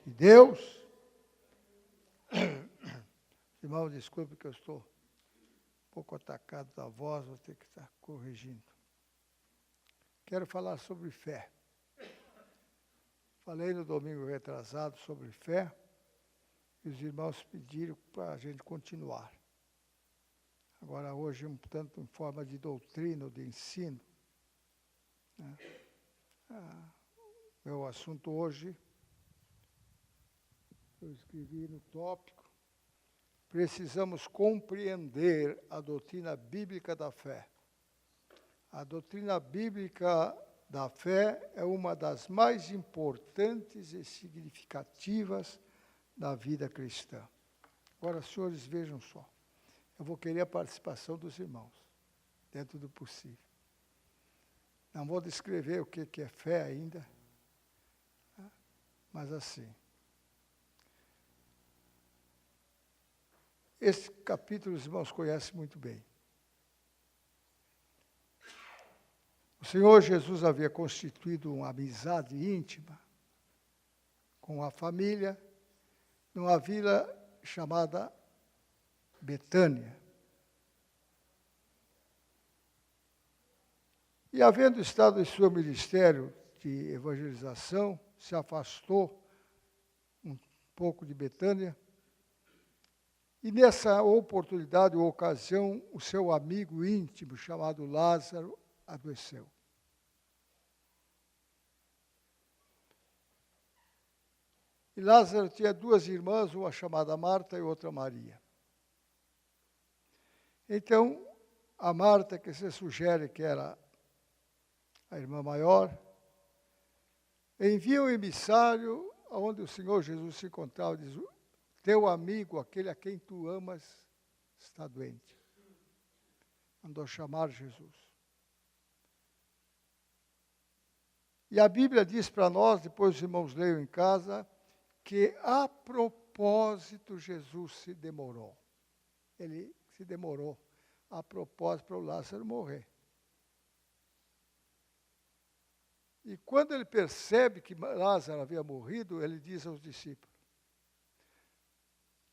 de Deus. Irmão, desculpe que eu estou um pouco atacado da voz, vou ter que estar corrigindo. Quero falar sobre fé. Falei no domingo retrasado sobre fé, e os irmãos pediram para a gente continuar. Agora, hoje, um tanto em forma de doutrina, de ensino. Né? Meu assunto hoje, eu escrevi no tópico, precisamos compreender a doutrina bíblica da fé. A doutrina bíblica da fé é uma das mais importantes e significativas da vida cristã. Agora, senhores, vejam só. Eu vou querer a participação dos irmãos, dentro do possível. Não vou descrever o que é fé ainda, mas assim. Esse capítulo os irmãos conhecem muito bem. O Senhor Jesus havia constituído uma amizade íntima com a família numa vila chamada Betânia. E, havendo estado em seu ministério de evangelização, se afastou um pouco de Betânia. E, nessa oportunidade ou ocasião, o seu amigo íntimo, chamado Lázaro, adoeceu. E Lázaro tinha duas irmãs, uma chamada Marta e outra Maria. Então, a Marta, que se sugere que era a irmã maior, envia um emissário aonde o Senhor Jesus se encontrava, diz: teu amigo, aquele a quem tu amas, está doente. Mandou chamar Jesus. E a Bíblia diz para nós, depois os irmãos leiam em casa, que a propósito Jesus se demorou. Ele se demorou a propósito para o Lázaro morrer. E quando ele percebe que Lázaro havia morrido, ele diz aos discípulos: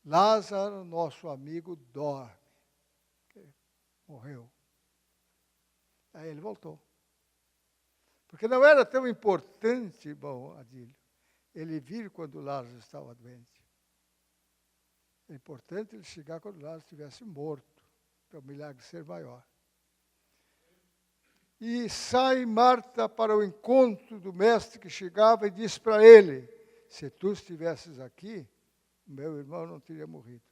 Lázaro, nosso amigo, dorme. Morreu. Aí ele voltou. Porque não era tão importante, irmão Adílio, ele vir quando Lázaro estava doente. É importante ele chegar quando Lázaro estivesse morto, para o milagre ser maior. E sai Marta para o encontro do mestre que chegava e diz para ele: se tu estivesses aqui, meu irmão não teria morrido.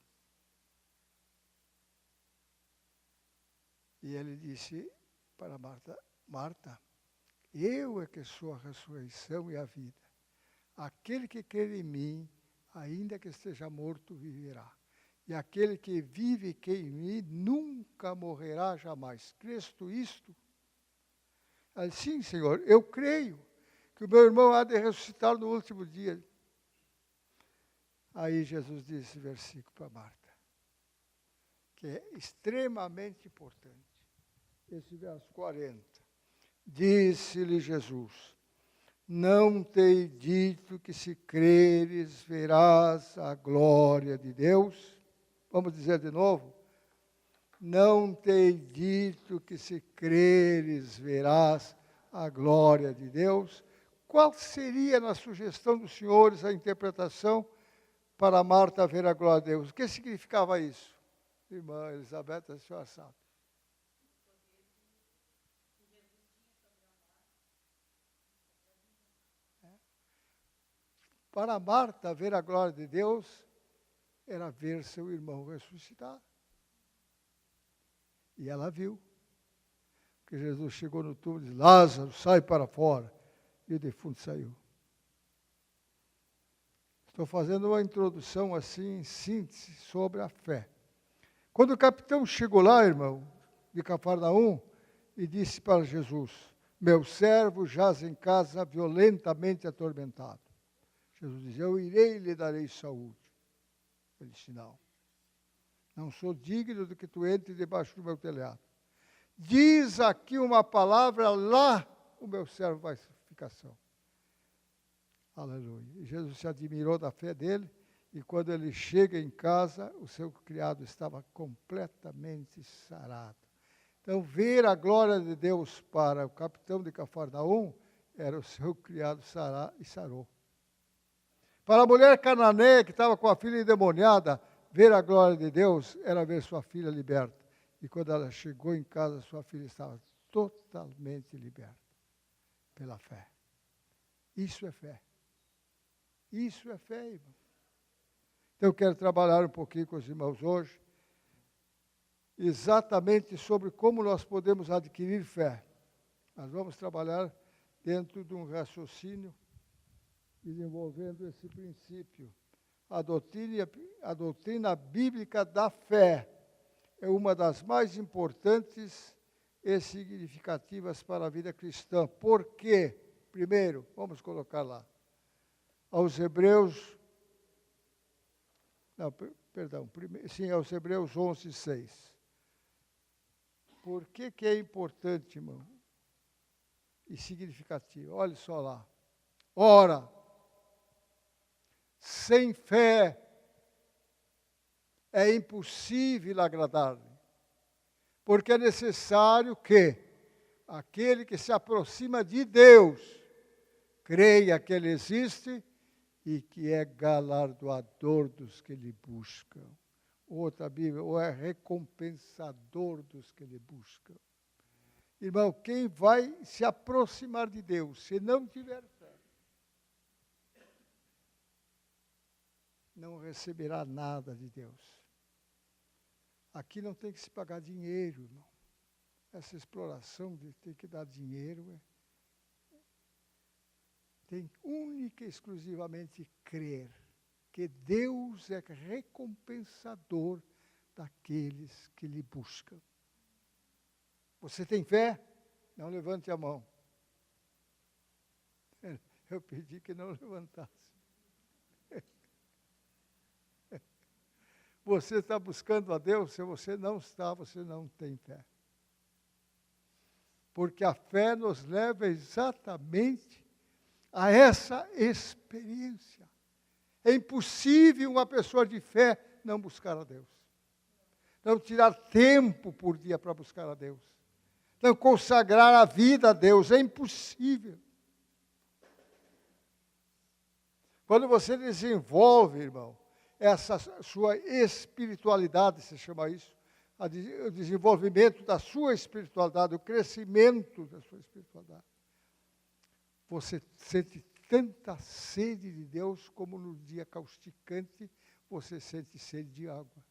E ele disse para Marta: Marta, eu é que sou a ressurreição e a vida. Aquele que crer em mim, ainda que esteja morto, viverá. E aquele que vive e crê em mim, nunca morrerá jamais. Crês tu isto? Ela disse: sim, Senhor, eu creio que o meu irmão há de ressuscitar no último dia. Aí Jesus disse esse versículo para Marta, que é extremamente importante. Esse verso 40. Disse-lhe Jesus: não te dito que se creres verás a glória de Deus? Vamos dizer de novo? Não te dito que se creres verás a glória de Deus? Qual seria, na sugestão dos senhores, a interpretação para Marta ver a glória de Deus? O que significava isso? Irmã Elizabeth, a senhora sabe. Para Marta, ver a glória de Deus era ver seu irmão ressuscitar. E ela viu. Porque Jesus chegou no túmulo e disse: Lázaro, sai para fora. E o defunto saiu. Estou fazendo uma introdução assim, em síntese, sobre a fé. Quando o capitão chegou lá, irmão, de Cafarnaum, e disse para Jesus: meu servo jaz em casa violentamente atormentado. Jesus disse: eu irei e lhe darei saúde. Ele disse: não sou digno de que tu entre debaixo do meu telhado. Diz aqui uma palavra, lá o meu servo vai ficar são. Aleluia. E Jesus se admirou da fé dele, e quando ele chega em casa, o seu criado estava completamente sarado. Então, ver a glória de Deus para o capitão de Cafarnaum era o seu criado sarar e sarou. Para a mulher cananeia que estava com a filha endemoniada, ver a glória de Deus era ver sua filha liberta. E quando ela chegou em casa, sua filha estava totalmente liberta pela fé. Isso é fé. Isso é fé, irmão. Então, eu quero trabalhar um pouquinho com os irmãos hoje, exatamente sobre como nós podemos adquirir fé. Nós vamos trabalhar dentro de um raciocínio, desenvolvendo esse princípio. A doutrina bíblica da fé é uma das mais importantes e significativas para a vida cristã. Por quê? Primeiro, vamos colocar lá. Aos Hebreus, aos Hebreus 11, 6. Por que é importante, irmão? E significativo. Olha só lá. Ora, sem fé é impossível agradar-lhe, porque é necessário que aquele que se aproxima de Deus creia que Ele existe e que é galardoador dos que lhe buscam. Outra Bíblia, ou é recompensador dos que lhe buscam. Irmão, quem vai se aproximar de Deus, se não tiver fé, não receberá nada de Deus. Aqui não tem que se pagar dinheiro, irmão. Essa exploração de ter que dar dinheiro tem única e exclusivamente crer que Deus é recompensador daqueles que lhe buscam. Você tem fé? Não levante a mão. Eu pedi que não levantasse. Você está buscando a Deus? Se você não está, você não tem fé. Porque a fé nos leva exatamente a essa experiência. É impossível uma pessoa de fé não buscar a Deus. Não tirar tempo por dia para buscar a Deus. Não consagrar a vida a Deus. É impossível. Quando você desenvolve, irmão, essa sua espiritualidade, se chama isso, o desenvolvimento da sua espiritualidade, o crescimento da sua espiritualidade, você sente tanta sede de Deus como no dia causticante você sente sede de água.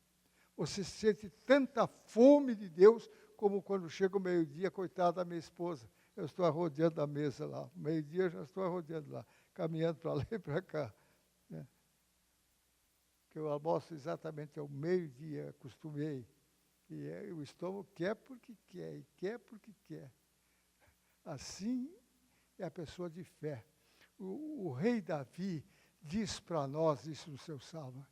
Você sente tanta fome de Deus como quando chega o meio-dia, coitada da minha esposa. Eu estou arrodeando a mesa lá. Meio-dia eu já estou arrodeando lá, caminhando para lá e para cá. Né? Que eu almoço exatamente ao meio-dia, acostumei. E o estômago quer porque quer, e quer porque quer. Assim é a pessoa de fé. O rei Davi diz para nós isso no seu salmo.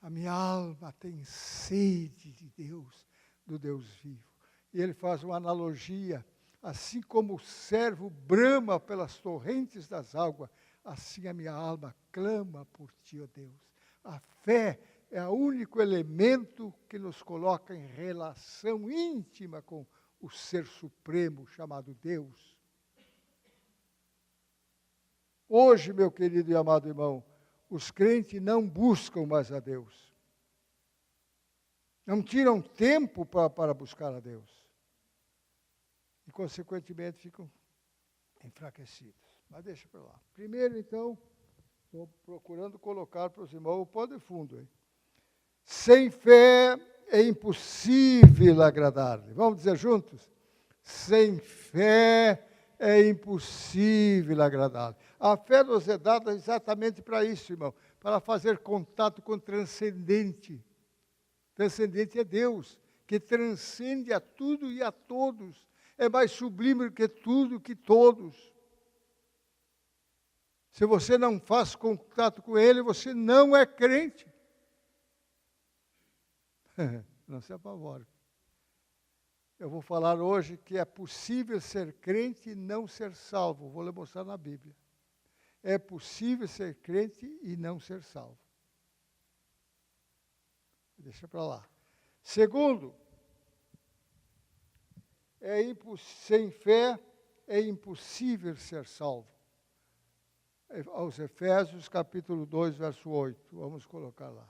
A minha alma tem sede de Deus, do Deus vivo. E ele faz uma analogia. Assim como o servo brama pelas torrentes das águas, assim a minha alma clama por ti, ó Deus. A fé é o único elemento que nos coloca em relação íntima com o Ser Supremo chamado Deus. Hoje, meu querido e amado irmão, os crentes não buscam mais a Deus. Não tiram tempo para buscar a Deus. E, consequentemente, ficam enfraquecidos. Mas deixa para lá. Primeiro, então, estou procurando colocar para os irmãos o pano de fundo. Hein? Sem fé é impossível agradar-lhe. Vamos dizer juntos? Sem fé é impossível agradar-lhe. A fé nos é dada exatamente para isso, irmão. Para fazer contato com o transcendente. Transcendente é Deus, que transcende a tudo e a todos. É mais sublime do que tudo, que todos. Se você não faz contato com Ele, você não é crente. Não se apavore. Eu vou falar hoje que é possível ser crente e não ser salvo. Vou lhe mostrar na Bíblia. É possível ser crente e não ser salvo. Deixa para lá. Segundo, sem fé é impossível ser salvo. Aos Efésios, capítulo 2, verso 8. Vamos colocar lá.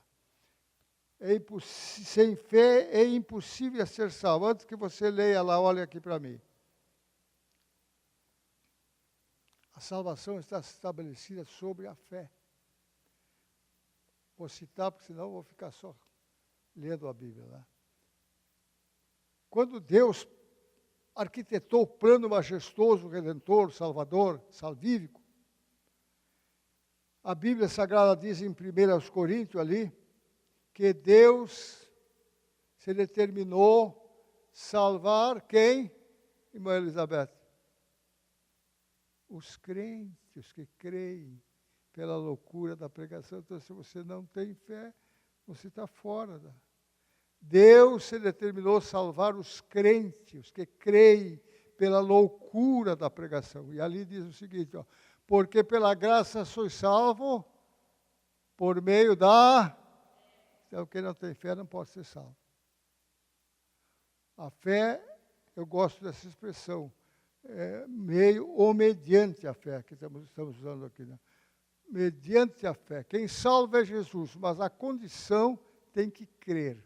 Sem fé é impossível ser salvo. Antes que você leia lá, olha aqui para mim. A salvação está estabelecida sobre a fé. Vou citar, porque senão eu vou ficar só lendo a Bíblia lá. Quando Deus arquitetou o plano majestoso, redentor, salvador, salvífico, a Bíblia Sagrada diz em 1 Coríntios ali, que Deus se determinou salvar quem, irmã Elizabeth? Os crentes, os que creem pela loucura da pregação. Então, se você não tem fé, você está fora da... Deus se determinou salvar os crentes, os que creem pela loucura da pregação. E ali diz o seguinte, ó, porque pela graça sois salvo por meio da... Então, quem não tem fé não pode ser salvo. A fé, eu gosto dessa expressão, meio ou mediante a fé, que estamos usando aqui, né? Mediante a fé. Quem salva é Jesus, mas a condição tem que crer.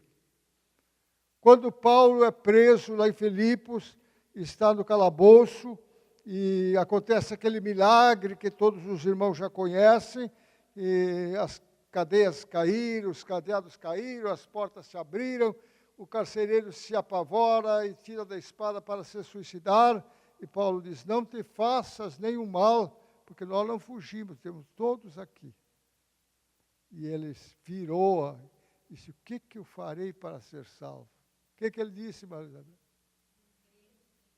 Quando Paulo é preso lá em Filipos, está no calabouço, e acontece aquele milagre que todos os irmãos já conhecem, e as cadeias caíram, os cadeados caíram, as portas se abriram, o carcereiro se apavora e tira da espada para se suicidar, e Paulo diz, não te faças nenhum mal, porque nós não fugimos, temos todos aqui. E ele virou, disse, o que eu farei para ser salvo? O que ele disse, Maria?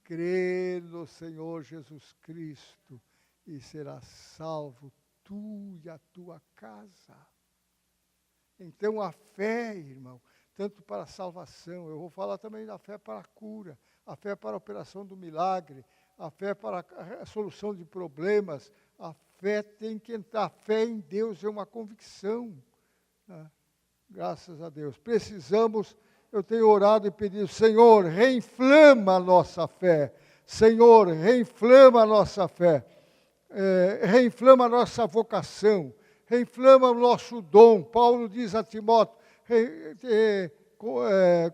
Crê no Senhor Jesus Cristo e serás salvo, tu e a tua casa. Então a fé, irmão, tanto para a salvação, eu vou falar também da fé para a cura, a fé para a operação do milagre, a fé para a solução de problemas, a fé tem que entrar, a fé em Deus é uma convicção, né? Graças a Deus. Precisamos, eu tenho orado e pedido, Senhor, reinflama a nossa fé, Senhor, reinflama a nossa fé, reinflama a nossa vocação, reinflama o nosso dom. Paulo diz a Timóteo,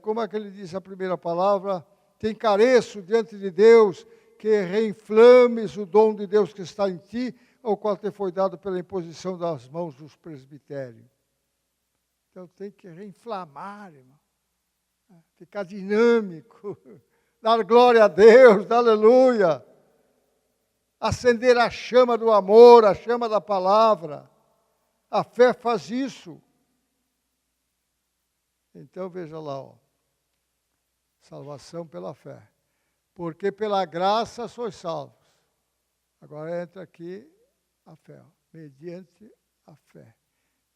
como é que ele diz a primeira palavra? Te encareço diante de Deus, que reinflames o dom de Deus que está em ti, ao qual te foi dado pela imposição das mãos dos presbitérios. Então tem que reinflamar, irmão. Ficar dinâmico, dar glória a Deus, aleluia. Acender a chama do amor, a chama da palavra. A fé faz isso. Então veja lá, ó. Salvação pela fé. Porque pela graça sois salvos. Agora entra aqui a fé, ó, mediante a fé.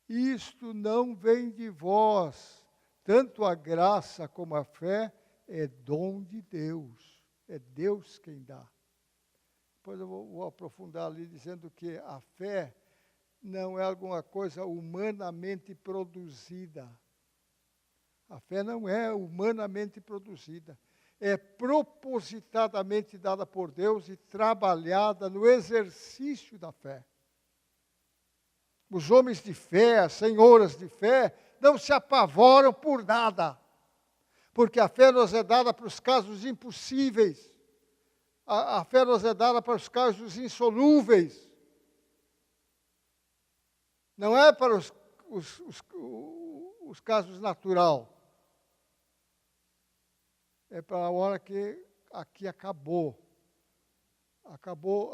Isto não vem de vós, tanto a graça como a fé é dom de Deus. É Deus quem dá. Depois eu vou aprofundar ali dizendo que a fé não é alguma coisa humanamente produzida. A fé não é humanamente produzida. É propositadamente dada por Deus e trabalhada no exercício da fé. Os homens de fé, as senhoras de fé, não se apavoram por nada, porque a fé nos é dada para os casos impossíveis, a fé nos é dada para os casos insolúveis, não é para os casos naturais, é para a hora que aqui acabou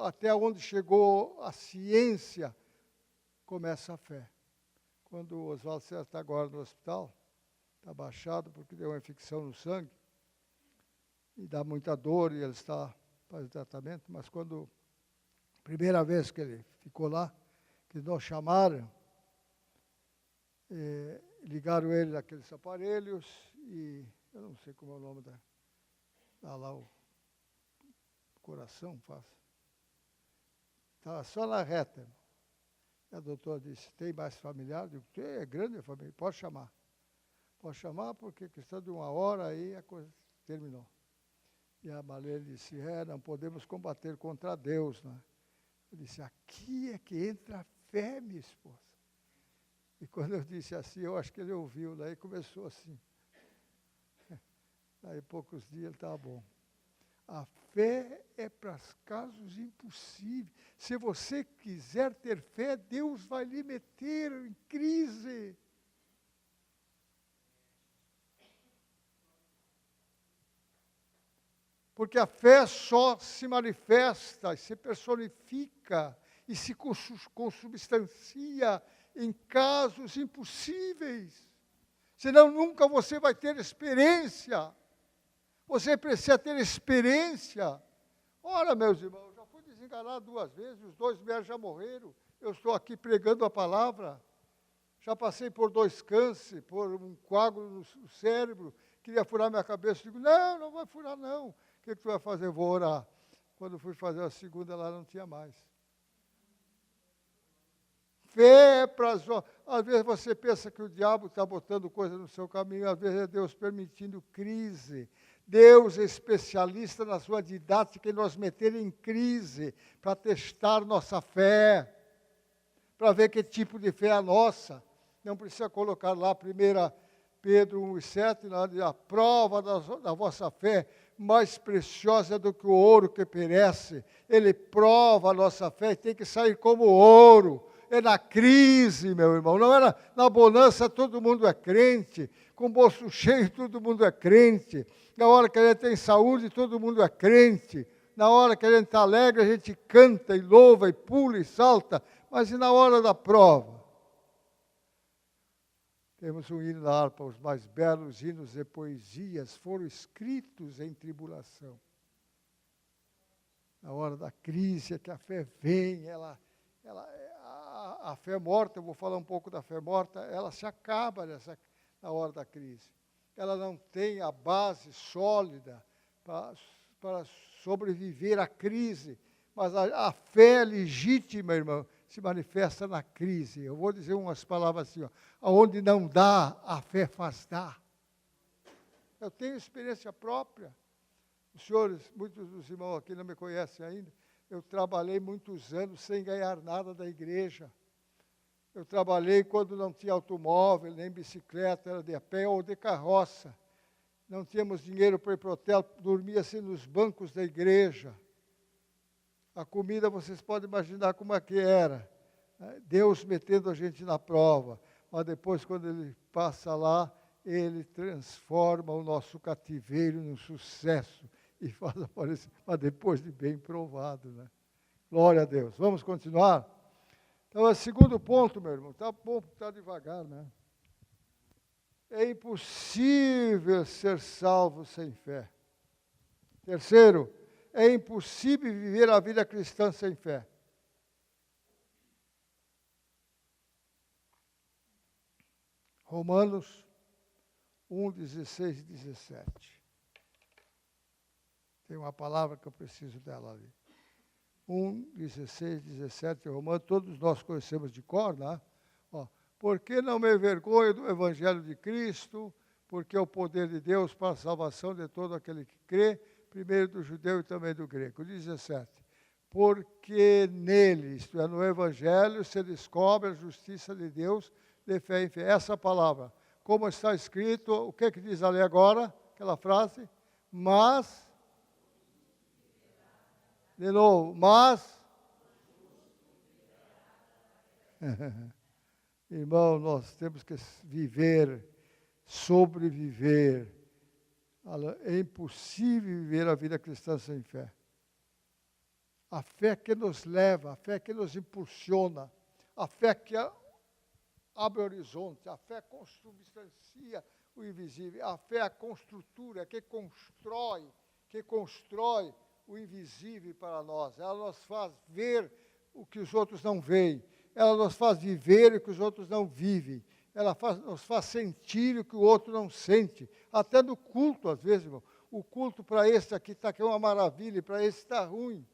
até onde chegou a ciência, começa a fé. Quando o Oswaldo César está agora no hospital, está baixado porque deu uma infecção no sangue, e dá muita dor, e ele está fazendo tratamento, mas quando, primeira vez que ele ficou lá, que nós chamaram, ligaram ele naqueles aparelhos, e eu não sei como é o nome dá lá o coração, faz. Estava só na reta, irmão. A doutora disse, tem mais familiar? Eu digo, tem, é grande a família, pode chamar. Pode chamar, porque questão de 1 hora aí a coisa terminou. E a Marlene disse, não podemos combater contra Deus, né? Eu disse, aqui é que entra a fé, minha esposa. E quando eu disse assim, eu acho que ele ouviu, daí começou assim. Daí poucos dias ele estava bom. A fé é para os casos impossíveis. Se você quiser ter fé, Deus vai lhe meter em crise. Porque a fé só se manifesta, se personifica e se consubstancia em casos impossíveis. Senão nunca você vai ter experiência. Você precisa ter experiência. Ora, meus irmãos, já fui desenganado 2 vezes, os 2 médicos já morreram. Eu estou aqui pregando a palavra. Já passei por 2 cânceres, por um coágulo no cérebro. Queria furar minha cabeça. Digo, não vai furar não. O que tu vai fazer? Eu vou orar. Quando fui fazer a segunda lá, não tinha mais. Fé para as... Às vezes você pensa que o diabo está botando coisa no seu caminho, às vezes é Deus permitindo crise. Deus é especialista na sua didática em nos meter em crise, para testar nossa fé, para ver que tipo de fé é a nossa. Não precisa colocar lá 1 Pedro 1,7, a prova da vossa fé, mais preciosa do que o ouro que perece. Ele prova a nossa fé, tem que sair como ouro. É na crise, meu irmão, não é na bonança, todo mundo é crente, com o bolso cheio, todo mundo é crente, na hora que a gente tem saúde, todo mundo é crente, na hora que a gente está alegre, a gente canta e louva e pula e salta, mas e na hora da prova? Temos um hino na harpa, os mais belos hinos e poesias foram escritos em tribulação. Na hora da crise é que a fé vem, a fé morta, eu vou falar um pouco da fé morta, ela se acaba na hora da crise. Ela não tem a base sólida para sobreviver à crise, mas a fé legítima, irmão, se manifesta na crise. Eu vou dizer umas palavras assim, aonde não dá, a fé faz dar. Eu tenho experiência própria. Os senhores, muitos dos irmãos aqui não me conhecem ainda, eu trabalhei muitos anos sem ganhar nada da igreja. Eu trabalhei quando não tinha automóvel, nem bicicleta, era de a pé ou de carroça. Não tínhamos dinheiro para ir para o hotel, dormia-se nos bancos da igreja. A comida, vocês podem imaginar como é que era. Deus metendo a gente na prova. Mas depois, quando Ele passa lá, Ele transforma o nosso cativeiro num sucesso e faz aparecer, mas depois de bem provado, né? Glória a Deus. Vamos continuar? Então, o segundo ponto, meu irmão, está bom, está devagar, né? É impossível ser salvo sem fé. Terceiro, é impossível viver a vida cristã sem fé. Romanos 1, 16 e 17. Tem uma palavra que eu preciso dela ali. 1, 16, 17, Romanos, todos nós conhecemos de cor, né? Porque não me envergonho do Evangelho de Cristo, porque é o poder de Deus para a salvação de todo aquele que crê, primeiro do judeu e também do grego. 17. Porque nele, isto é, no Evangelho, se descobre a justiça de Deus de fé em fé. Essa palavra, como está escrito, o que diz ali agora? Aquela frase, mas... De novo, mas, irmão, nós temos que viver, sobreviver. É impossível viver a vida cristã sem fé. A fé que nos leva, a fé que nos impulsiona, a fé que abre horizonte, a fé consubstancia o invisível, a fé é a construtora, que constrói o invisível para nós. Ela nos faz ver o que os outros não veem. Ela nos faz viver o que os outros não vivem. Ela nos faz sentir o que o outro não sente. Até no culto, às vezes, irmão. O culto para esse aqui está aqui uma maravilha, e para esse está ruim.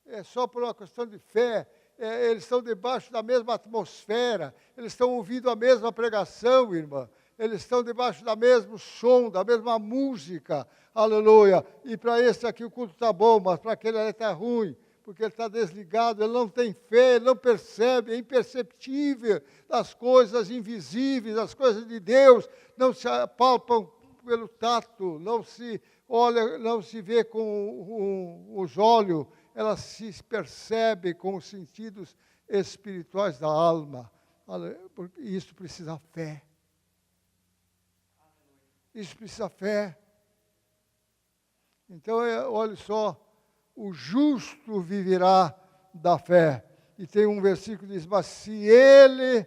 É só por uma questão de fé. eles estão debaixo da mesma atmosfera, eles estão ouvindo a mesma pregação, irmã. Eles estão debaixo do mesmo som, da mesma música, aleluia. E para esse aqui o culto está bom, mas para aquele ali está ruim, porque ele está desligado, ele não tem fé, ele não percebe, é imperceptível das coisas invisíveis, das coisas de Deus, não se apalpam pelo tato, não se olha, não se vê com os olhos, ela se percebe com os sentidos espirituais da alma. E isso precisa fé. Isso precisa fé. Então, olha só, o justo viverá da fé. E tem um versículo que diz, mas se ele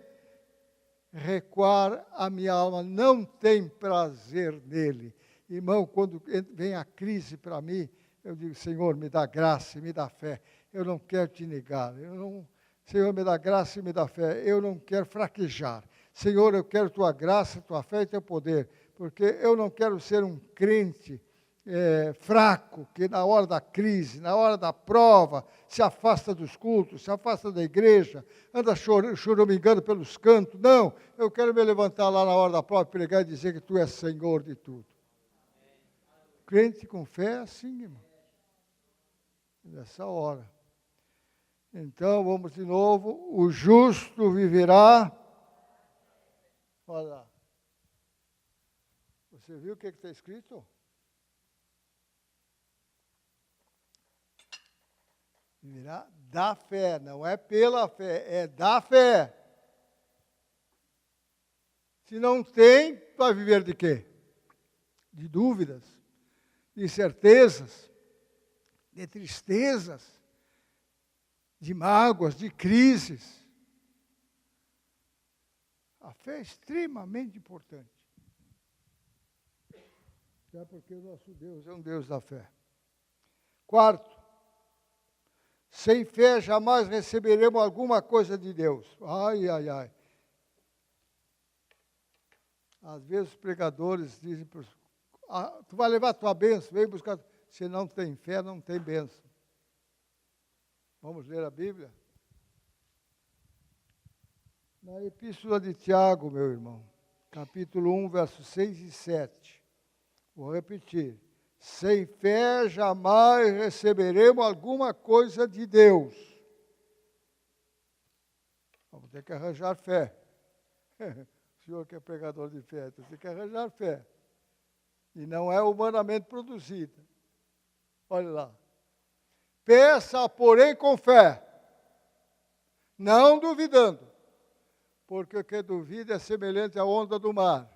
recuar, a minha alma não tem prazer nele. Irmão, quando vem a crise para mim, eu digo, Senhor, me dá graça e me dá fé. Eu não quero te negar. Senhor, me dá graça e me dá fé. Eu não quero fraquejar. Senhor, eu quero tua graça, tua fé e teu poder. Porque eu não quero ser um crente fraco, que na hora da crise, na hora da prova, se afasta dos cultos, se afasta da igreja, anda choramingando pelos cantos. Não, eu quero me levantar lá na hora da prova, pregar e dizer que tu és Senhor de tudo. Crente com fé é assim, irmão. Nessa hora. Então, vamos de novo. O justo viverá. Olha lá. Você viu o que está escrito? Viverá da fé, não é pela fé, é da fé. Se não tem, vai viver de quê? De dúvidas, de incertezas, de tristezas, de mágoas, de crises. A fé é extremamente importante. Já porque o nosso Deus é um Deus da fé. Quarto, sem fé jamais receberemos alguma coisa de Deus. Ai, ai, ai. Às vezes os pregadores dizem, tu vai levar a tua bênção, vem buscar. Se não tem fé, não tem bênção. Vamos ler a Bíblia? Na Epístola de Tiago, meu irmão, capítulo 1, versos 6 e 7. Vou repetir. Sem fé jamais receberemos alguma coisa de Deus. Vamos ter que arranjar fé. O senhor que é pregador de fé, tem que arranjar fé. E não é humanamente produzida. Olha lá. Peça, porém, com fé, não duvidando, porque o que duvida é semelhante à onda do mar,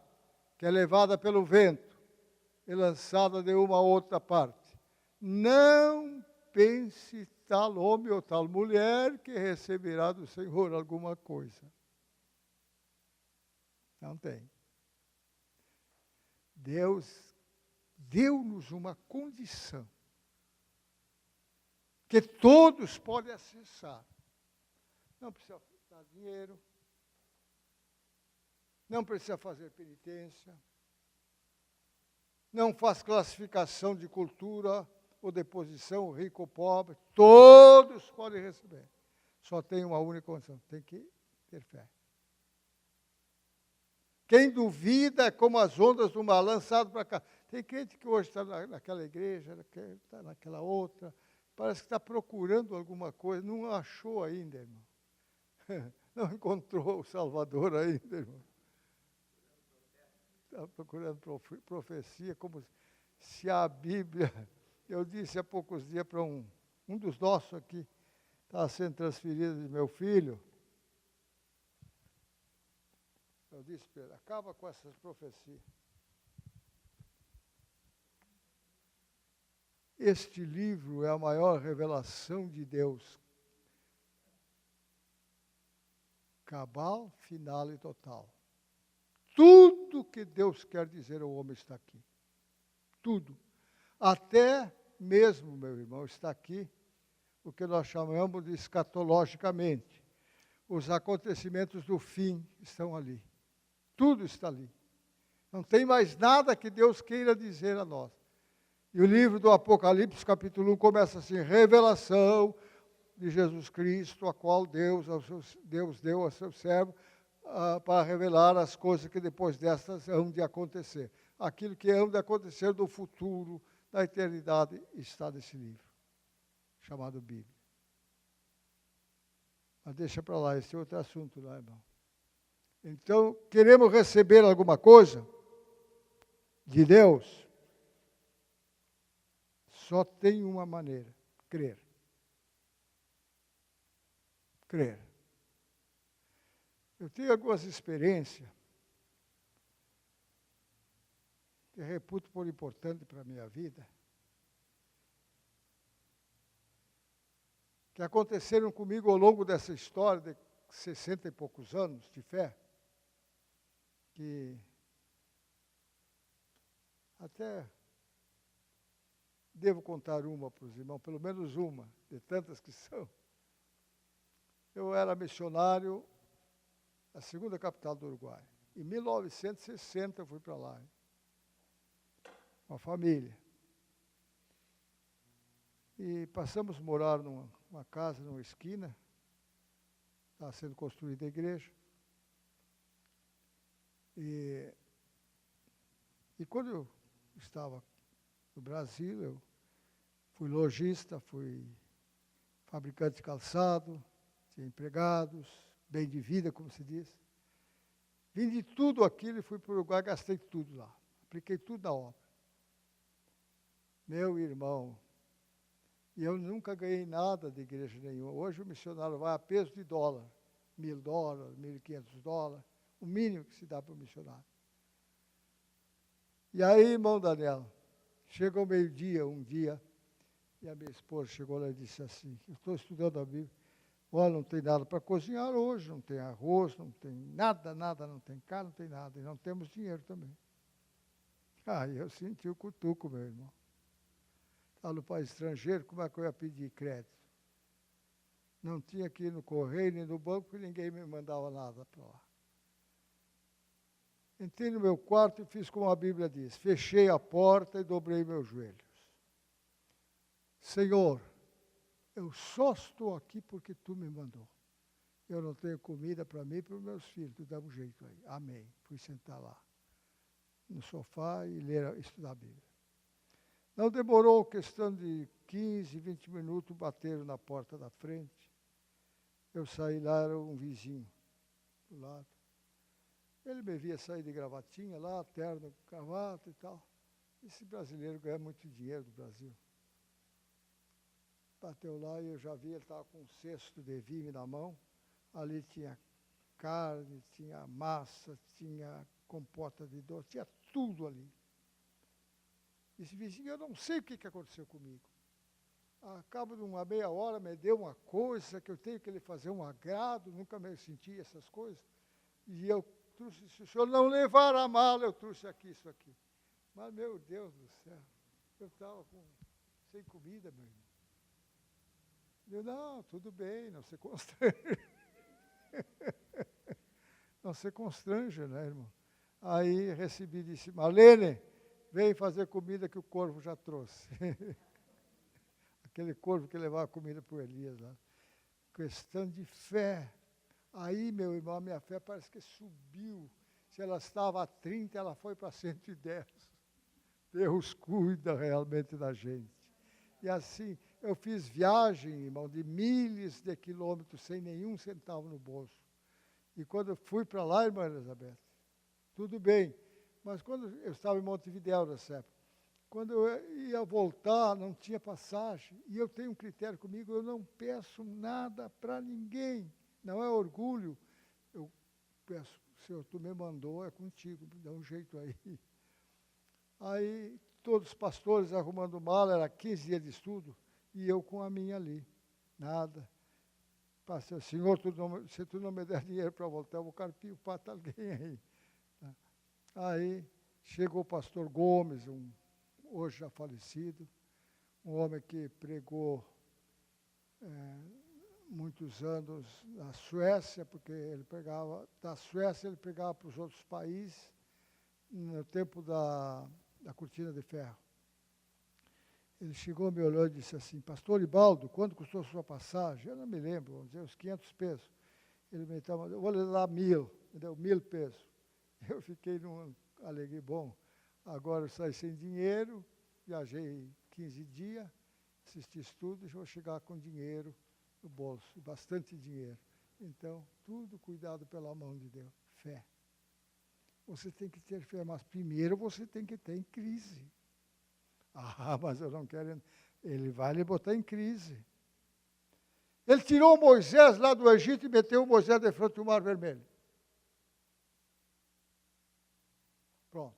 que é levada pelo vento e lançada de uma a outra parte. Não pense tal homem ou tal mulher que receberá do Senhor alguma coisa. Não tem. Deus deu-nos uma condição que todos podem acessar. Não precisa dar dinheiro, não precisa fazer penitência, não faz classificação de cultura ou de posição, rico ou pobre, todos podem receber. Só tem uma única condição, tem que ter fé. Quem duvida é como as ondas do mar, lançado para cá. Tem crente que hoje está naquela igreja, está naquela outra, parece que está procurando alguma coisa, não achou ainda, irmão. Não encontrou o Salvador ainda, irmão. Está procurando profecia, como se a Bíblia... Eu disse há poucos dias para um dos nossos aqui, estava sendo transferido de meu filho. Eu disse para ele, acaba com essas profecias. Este livro é a maior revelação de Deus. Cabal, final e total. Tudo que Deus quer dizer ao homem está aqui. Tudo. Até mesmo, meu irmão, está aqui o que nós chamamos de escatologicamente. Os acontecimentos do fim estão ali. Tudo está ali. Não tem mais nada que Deus queira dizer a nós. E o livro do Apocalipse, capítulo 1, começa assim, revelação, de Jesus Cristo, a qual Deus deu a seu servo para revelar as coisas que depois destas hão de acontecer. Aquilo que hão de acontecer do futuro, da eternidade, está nesse livro, chamado Bíblia. Mas deixa para lá, esse é outro assunto lá, irmão. Então, queremos receber alguma coisa de Deus? Só tem uma maneira, crer. Crer. Eu tenho algumas experiências que reputo por importante para a minha vida, que aconteceram comigo ao longo dessa história de 60 e poucos anos de fé, que até devo contar uma para os irmãos, pelo menos uma, de tantas que são. Eu era missionário na segunda capital do Uruguai. Em 1960 eu fui para lá, com a família. E passamos a morar numa casa, numa esquina, estava sendo construída a igreja. E quando eu estava no Brasil, eu fui lojista, fui fabricante de calçado, tinha empregados, bem de vida, como se diz. Vim de tudo aquilo e fui para o Uruguai, gastei tudo lá. Apliquei tudo na obra. Meu irmão, e eu nunca ganhei nada de igreja nenhuma. Hoje o missionário vai a peso de dólar, $1.000, $1.500, o mínimo que se dá para o missionário. E aí, irmão Daniel, chegou meio-dia, um dia, e a minha esposa chegou lá e disse assim, eu estou estudando a Bíblia, olha, não tem nada para cozinhar hoje, não tem arroz, não tem nada, não tem carne, não tem nada, e não temos dinheiro também. Aí eu senti o cutuco, meu irmão. Estava no país estrangeiro, como é que eu ia pedir crédito? Não tinha que ir no correio, nem no banco, porque ninguém me mandava nada para lá. Entrei no meu quarto e fiz como a Bíblia diz. Fechei a porta e dobrei meus joelhos. Senhor, eu só estou aqui porque Tu me mandou. Eu não tenho comida para mim e para os meus filhos. Tu dá um jeito aí. Amém. Fui sentar lá, no sofá e estudar a Bíblia. Não demorou questão de 15, 20 minutos, bateram na porta da frente. Eu saí lá, era um vizinho do lado. Ele me via sair de gravatinha lá, terno, gravata e tal. Esse brasileiro ganha muito dinheiro do Brasil. Bateu lá e eu já vi, ele estava com um cesto de vime na mão. Ali tinha carne, tinha massa, tinha compota de doce, tinha tudo ali. Esse vizinho, eu não sei o que aconteceu comigo. A cabo de uma meia hora me deu uma coisa que eu tenho que lhe fazer um agrado, nunca me senti essas coisas. E eu trouxe, se o senhor não levar a mala, eu trouxe aqui isso aqui. Mas, meu Deus do céu, eu estava sem comida, meu irmão. Eu, não, tudo bem, não se constrange. Não se constrange, né, irmão? Aí recebi e disse, Marlene, vem fazer comida que o corvo já trouxe. Aquele corvo que levava comida para o Elias lá. Questão de fé. Aí, meu irmão, a minha fé parece que subiu. Se ela estava a 30, ela foi para 110. Deus cuida realmente da gente. E assim, eu fiz viagem, irmão, de milhas de quilômetros, sem nenhum centavo no bolso. E quando eu fui para lá, irmã Elizabeth, tudo bem. Mas quando eu estava em Montevidéu nessa época, quando eu ia voltar, não tinha passagem. E eu tenho um critério comigo, eu não peço nada para ninguém. Não é orgulho. Eu peço, Senhor, Tu me mandou, é contigo, dá um jeito aí. Aí, todos os pastores arrumando mala, era 15 dias de estudo, e eu com a minha ali. Nada. Passei, Senhor, se Tu não me der dinheiro para voltar, eu vou carpir o pato alguém aí. Aí, chegou o pastor Gomes, hoje já falecido, um homem que pregou muitos anos na Suécia, porque ele pregava, da Suécia ele pregava para os outros países, no tempo da cortina de ferro. Ele chegou, me olhou e disse assim, pastor Ibaldo, quanto custou a sua passagem? Eu não me lembro, vamos dizer, uns 500 pesos. Ele me deu, eu vou lhe dar 1.000, me deu 1.000 pesos. Eu fiquei aleguei, bom, agora eu saí sem dinheiro, viajei 15 dias, assisti estudos, vou chegar com dinheiro no bolso, bastante dinheiro. Então, tudo cuidado pela mão de Deus, fé. Você tem que ter fé, mas primeiro você tem que ter em crise. Ah, mas eu não quero. Ele vai lhe botar em crise. Ele tirou Moisés lá do Egito e meteu Moisés de frente do Mar Vermelho. Pronto.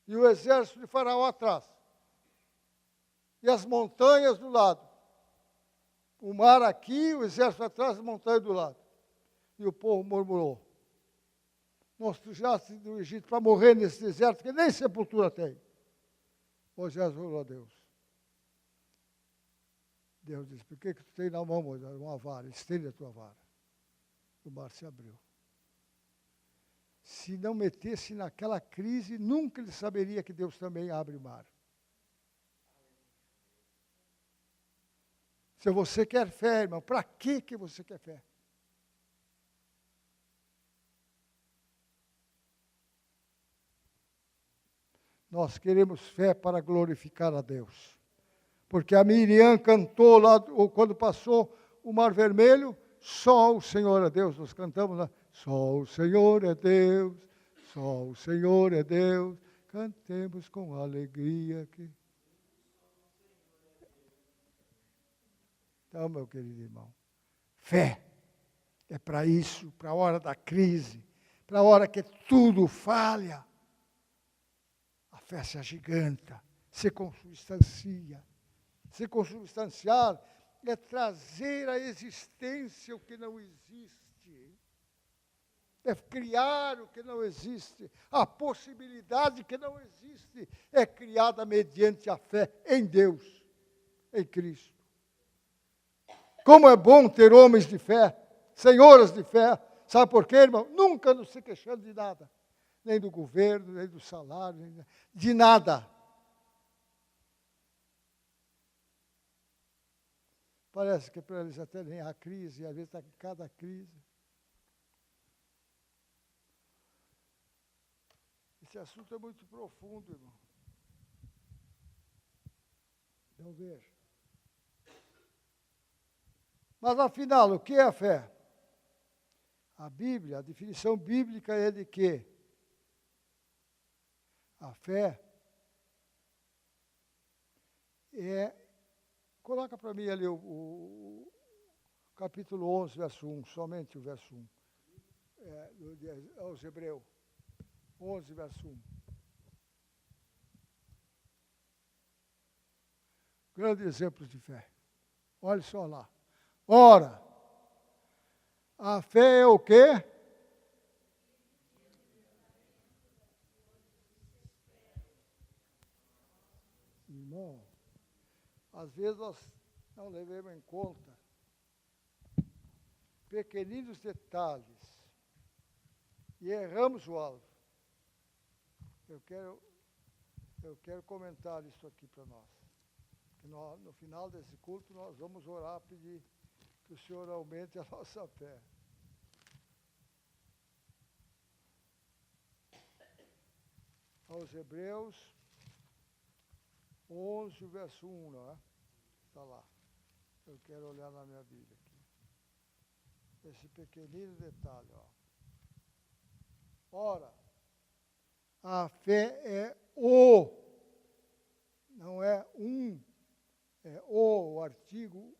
E o exército de Faraó atrás. E as montanhas do lado. O mar aqui, o exército atrás, as montanhas do lado. E o povo murmurou. Nós trouxemos do Egito para morrer nesse deserto, que nem sepultura tem. Moisés orou a Deus. Deus disse, por que tu tem na mão, Moisés, uma vara? Estende a tua vara. O mar se abriu. Se não metesse naquela crise, nunca ele saberia que Deus também abre o mar. Se você quer fé, irmão, para que você quer fé? Nós queremos fé para glorificar a Deus. Porque a Miriam cantou lá, quando passou o Mar Vermelho, só o Senhor é Deus. Nós cantamos lá, só o Senhor é Deus, só o Senhor é Deus. Cantemos com alegria. Então, meu querido irmão, fé é para isso, para a hora da crise, para a hora que tudo falha. A fé se agiganta, se consubstancia. Se consubstanciar é trazer à existência o que não existe. É criar o que não existe. A possibilidade que não existe é criada mediante a fé em Deus, em Cristo. Como é bom ter homens de fé, senhoras de fé. Sabe por quê, irmão? Nunca nos se queixando de nada. Nem do governo, nem do salário, nem de nada. Parece que para eles até nem há crise, e às vezes está em cada crise. Esse assunto é muito profundo, irmão. Então veja. Mas afinal, o que é a fé? A Bíblia, a definição bíblica é de quê? A fé é... Coloca para mim ali o capítulo 11, verso 1, somente o verso 1. Aos Hebreus. 11, verso 1. Grande exemplo de fé. Olha só lá. Ora, a fé é o quê? Irmão, às vezes nós não levamos em conta pequeninos detalhes e erramos o alvo. Eu quero comentar isso aqui para nós. No final desse culto nós vamos orar, pedir que o Senhor aumente a nossa fé. Aos Hebreus 11, verso 1, não é? Está lá. Eu quero olhar na minha Bíblia aqui. Esse pequenino detalhe, ó. Ora, a fé é não é é o artigo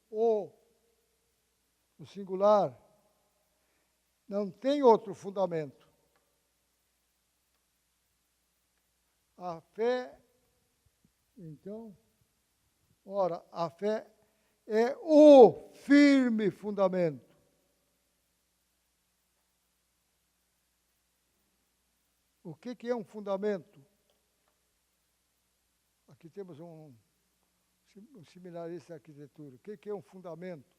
no singular. Não tem outro fundamento. A fé, então, ora, a fé é o firme fundamento. O que é um fundamento? Aqui temos um seminarista de arquitetura. O que é um fundamento?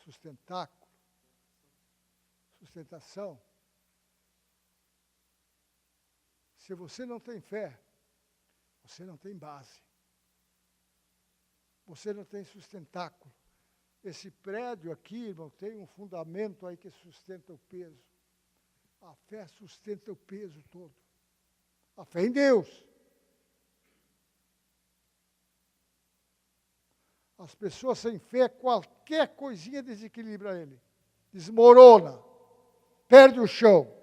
Sustentáculo. Sustentação. Se você não tem fé, Você não tem base. Você não tem sustentáculo. Esse prédio aqui, irmão, tem um fundamento aí que sustenta o peso. A fé sustenta o peso todo. A fé em Deus. As pessoas sem fé, qualquer coisinha desequilibra ele. Desmorona. Perde o chão.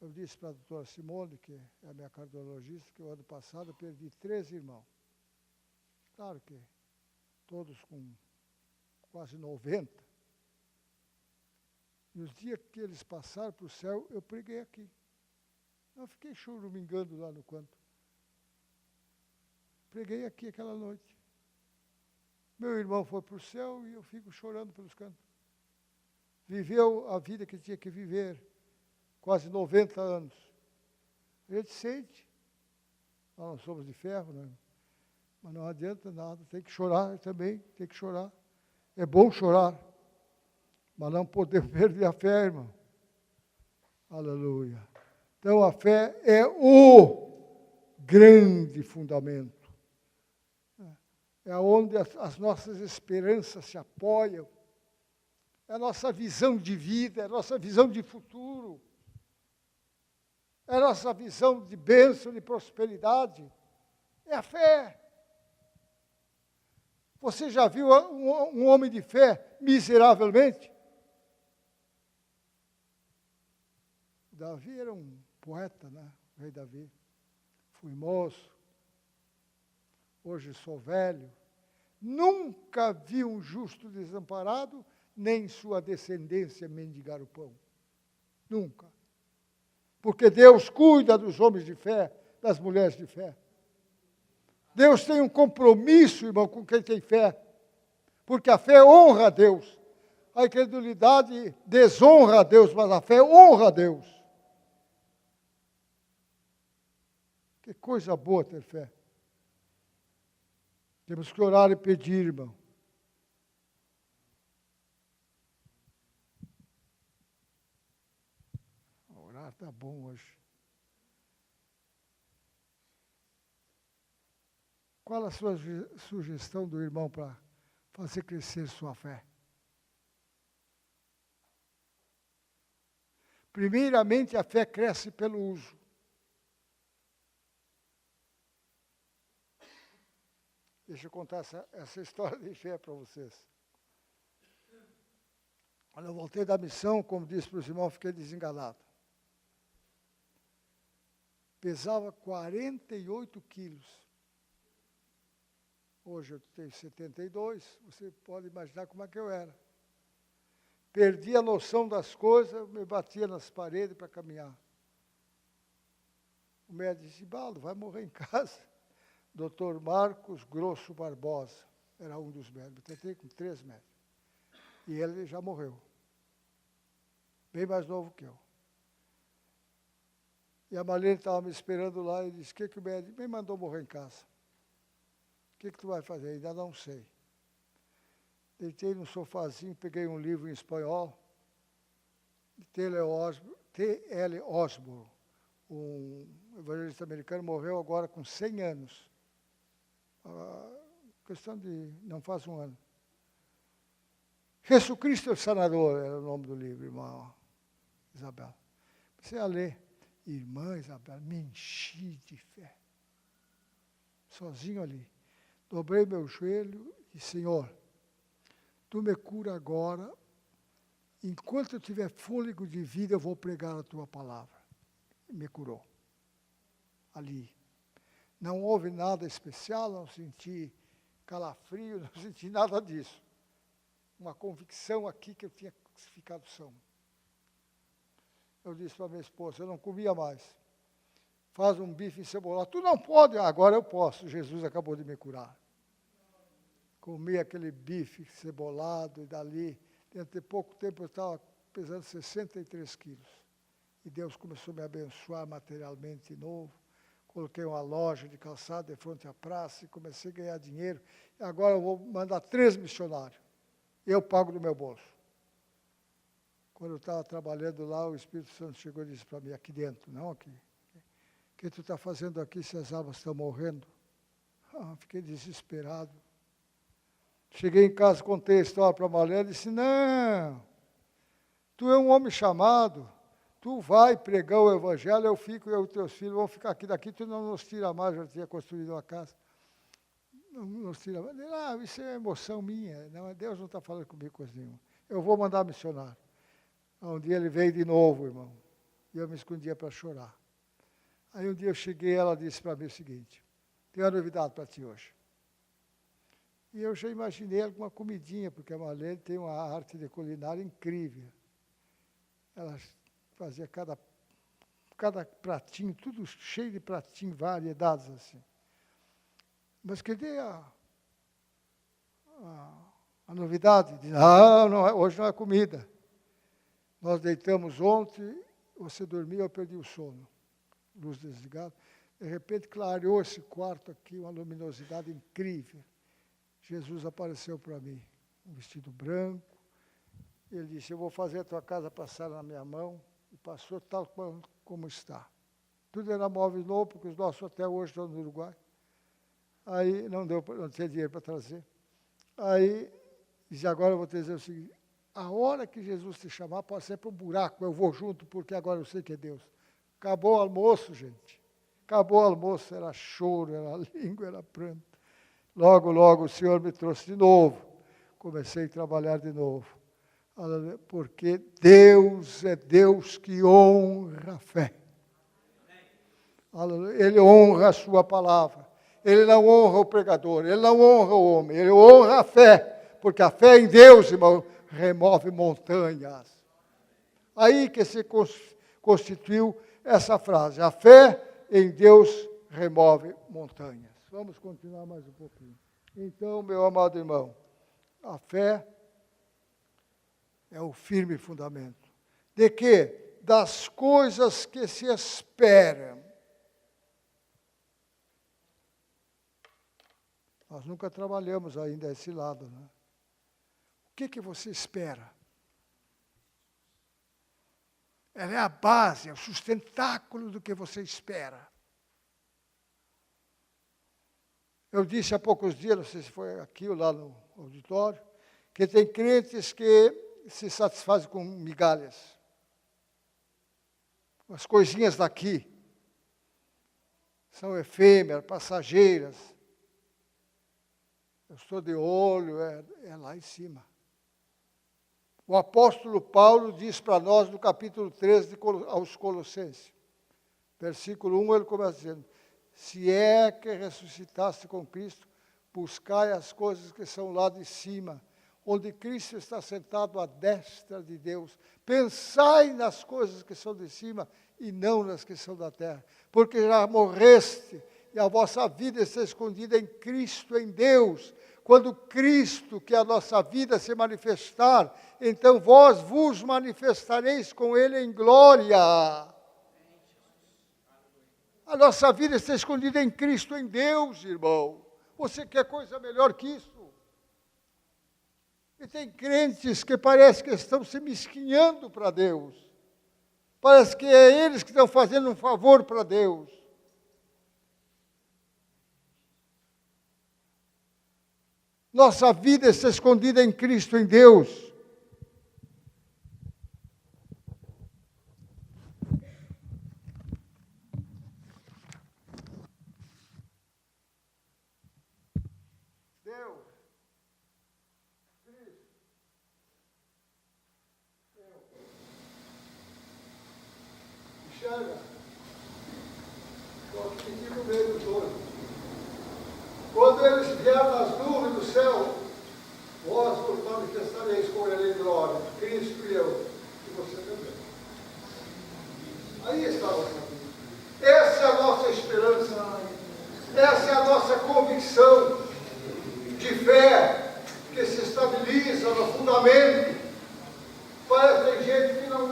Eu disse para a doutora Simone, que é a minha cardiologista, que o ano passado eu perdi 13 irmãos. Claro que todos com quase 90. E os dias que eles passaram para o céu, eu preguei aqui. Eu fiquei choramingando lá no canto. Preguei aqui aquela noite. Meu irmão foi para o céu e eu fico chorando pelos cantos. Viveu a vida que tinha que viver, quase 90 anos. A gente sente. Nós não somos de ferro, né? Mas não adianta nada, tem que chorar também, tem que chorar. É bom chorar, mas não podemos perder a fé, irmão. Aleluia. Então a fé é o grande fundamento. É onde as nossas esperanças se apoiam. É a nossa visão de vida, é a nossa visão de futuro. É a nossa visão de bênção, de prosperidade. É a fé. Você já viu um homem de fé miseravelmente? Davi era um poeta, né? O rei Davi. Fui moço. Hoje sou velho. Nunca vi um justo desamparado, nem sua descendência mendigar o pão. Nunca. Porque Deus cuida dos homens de fé, das mulheres de fé. Deus tem um compromisso, irmão, com quem tem fé. Porque a fé honra a Deus. A incredulidade desonra a Deus, mas a fé honra a Deus. Que coisa boa ter fé. Temos que orar e pedir, irmão. Orar está bom hoje. Qual a sua sugestão do irmão para fazer crescer sua fé? Primeiramente, a fé cresce pelo uso. Deixa eu contar essa história de fé para vocês. Quando eu voltei da missão, como disse para os irmãos, fiquei desenganado. Pesava 48 quilos. Hoje eu tenho 72, você pode imaginar como é que eu era. Perdi a noção das coisas, me batia nas paredes para caminhar. O médico disse, Baldo, vai morrer em casa. Dr. Marcos Grosso Barbosa, era um dos médicos, eu tentei com 3 médicos. E ele já morreu. Bem mais novo que eu. E a Marlene estava me esperando lá e disse, o que o médico me mandou morrer em casa? O que tu vai fazer? Ainda não sei. Deitei num sofazinho, peguei um livro em espanhol, de T.L. Osborne, um evangelista americano, morreu agora com 100 anos. Questão de, não faz um ano. Jesus Cristo é o Sanador, era o nome do livro, irmã Isabel. Comecei a ler. Irmã Isabel, me enchi de fé. Sozinho ali. Dobrei meu joelho e, Senhor, Tu me cura agora. Enquanto eu tiver fôlego de vida, eu vou pregar a Tua palavra. E me curou. Ali. Não houve nada especial, não senti calafrio, não senti nada disso. Uma convicção aqui que eu tinha ficado são. Eu disse para minha esposa, eu não comia mais. Faz um bife encebolado. Tu não pode, agora eu posso. Jesus acabou de me curar. Comi aquele bife cebolado e dali, dentro de pouco tempo eu estava pesando 63 quilos. E Deus começou a me abençoar materialmente de novo. Coloquei uma loja de calçado de frente à praça e comecei a ganhar dinheiro. E agora eu vou mandar 3 missionários. Eu pago do meu bolso. Quando eu estava trabalhando lá, o Espírito Santo chegou e disse para mim, aqui dentro, não aqui. O que tu está fazendo aqui se as almas estão morrendo? Fiquei desesperado. Cheguei em casa, contei a história para a Marlene e disse, não, tu é um homem chamado, tu vai pregar o Evangelho, eu fico, eu e teus filhos vão ficar aqui, daqui tu não nos tira mais, já tinha construído uma casa. Não nos tira mais. Isso é emoção minha, não, Deus não está falando comigo coisa nenhuma. Eu vou mandar missionário. Um dia ele veio de novo, irmão, e eu me escondia para chorar. Aí um dia eu cheguei, ela disse para mim o seguinte, tenho uma novidade para ti hoje. E eu já imaginei alguma comidinha, porque a Marlene tem uma arte de culinária incrível. Ela fazia cada pratinho, tudo cheio de pratinhos, variedades assim. Mas cadê a novidade? Não, hoje não é comida. Nós deitamos ontem, você dormiu, eu perdi o sono. Luz desligada. De repente clareou esse quarto aqui, uma luminosidade incrível. Jesus apareceu para mim, um vestido branco. Ele disse, eu vou fazer a tua casa passar na minha mão. E passou tal como está. Tudo era móvel novo, porque os nossos até hoje estão no Uruguai. Aí não tinha dinheiro para trazer. Aí, disse, agora eu vou te dizer o seguinte, a hora que Jesus te chamar, pode ser para um buraco, eu vou junto, porque agora eu sei que é Deus. Acabou o almoço, gente. Acabou o almoço, era choro, era língua, era pranto. Logo, logo o Senhor me trouxe de novo. Comecei a trabalhar de novo. Porque Deus é Deus que honra a fé. Ele honra a sua palavra. Ele não honra o pregador, ele não honra o homem, ele honra a fé. Porque a fé em Deus, irmão, remove montanhas. Aí que se constituiu essa frase. A fé em Deus remove montanhas. Vamos continuar mais um pouquinho. Então, meu amado irmão, a fé é o firme fundamento. De quê? Das coisas que se esperam. Nós nunca trabalhamos ainda esse lado, né? O que você espera? Ela é a base, é o sustentáculo do que você espera. Eu disse há poucos dias, não sei se foi aqui ou lá no auditório, que tem crentes que se satisfazem com migalhas. As coisinhas daqui são efêmeras, passageiras. Eu estou de olho, é lá em cima. O apóstolo Paulo diz para nós no capítulo 13 aos Colossenses, versículo 1, ele começa dizendo, se é que ressuscitaste com Cristo, buscai as coisas que são lá de cima, onde Cristo está sentado à destra de Deus. Pensai nas coisas que são de cima e não nas que são da terra, porque já morreste e a vossa vida está escondida em Cristo, em Deus. Quando Cristo, que é a nossa vida, se manifestar, então vós vos manifestareis com Ele em glória. A nossa vida está escondida em Cristo, em Deus, irmão. Você quer coisa melhor que isso? E tem crentes que parece que estão se mesquinhando para Deus. Parece que é eles que estão fazendo um favor para Deus. Nossa vida está escondida em Cristo, em Deus. Deus, Cristo, Deus. Enxerga. Estou aqui no meio dos dois. Quando eles vieram nas nuvens do céu, vós vos manifestareis com ele em glória, Cristo e eu, e você também. Aí está a nossa vida. Essa é a nossa esperança, essa é a nossa convicção de fé que se estabiliza no fundamento. Parece que tem gente que não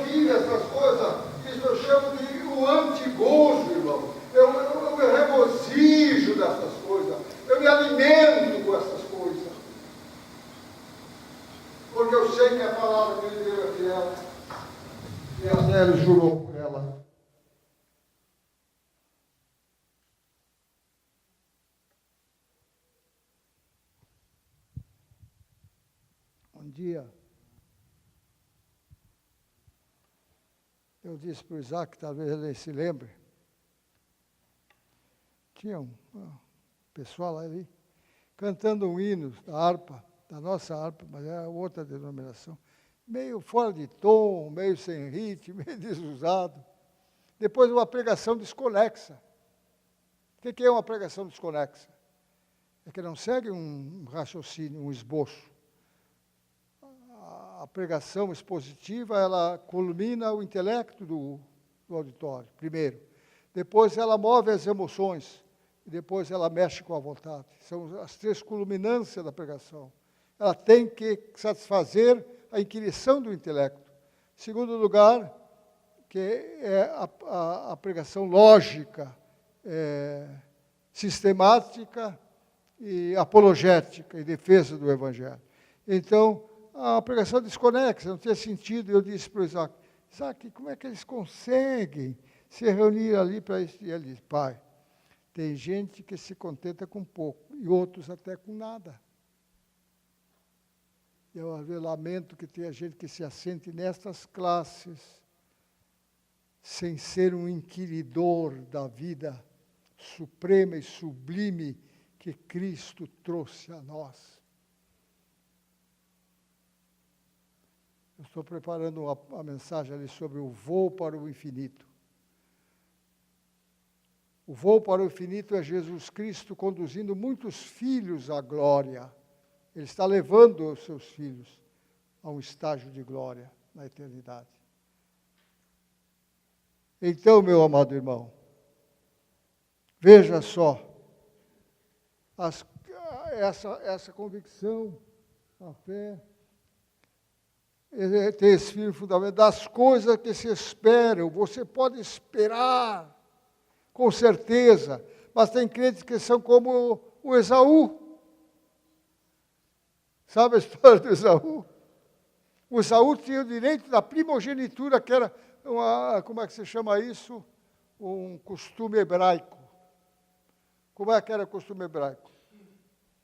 vive essas coisas, isso eu chamo de o antigozo, irmão. É sei que a palavra de Deus é fiel. E até ele jurou por ela. Um dia, eu disse para o Isaac, talvez ele se lembre, tinha um pessoal ali, cantando um hino da harpa, da nossa harpa, mas era outra denominação, meio fora de tom, meio sem ritmo, meio desusado. Depois uma pregação desconexa. O que é uma pregação desconexa? É que não segue um raciocínio, um esboço. A pregação expositiva, ela culmina o intelecto do auditório, primeiro. Depois ela move as emoções, e depois ela mexe com a vontade. São as três culminâncias da pregação. Ela tem que satisfazer a inquirição do intelecto. Segundo lugar, que é a pregação lógica, sistemática e apologética, em defesa do Evangelho. Então, a pregação desconexa, não tinha sentido. Eu disse para o Isaac, como é que eles conseguem se reunir ali para isso? E ele disse, pai, tem gente que se contenta com pouco, e outros até com nada. Eu lamento que tenha gente que se assente nestas classes, sem ser um inquiridor da vida suprema e sublime que Cristo trouxe a nós. Eu estou preparando uma mensagem ali sobre o voo para o infinito. O voo para o infinito é Jesus Cristo conduzindo muitos filhos à glória. Ele está levando os seus filhos a um estágio de glória na eternidade. Então, meu amado irmão, veja só, essa convicção, a fé, tem esse fio fundamental das coisas que se esperam. Você pode esperar, com certeza, mas tem crentes que são como o Esaú. Sabe a história do Esaú? O Esaú tinha o direito da primogenitura, que era como é que se chama isso? Um costume hebraico. Como é que era o costume hebraico?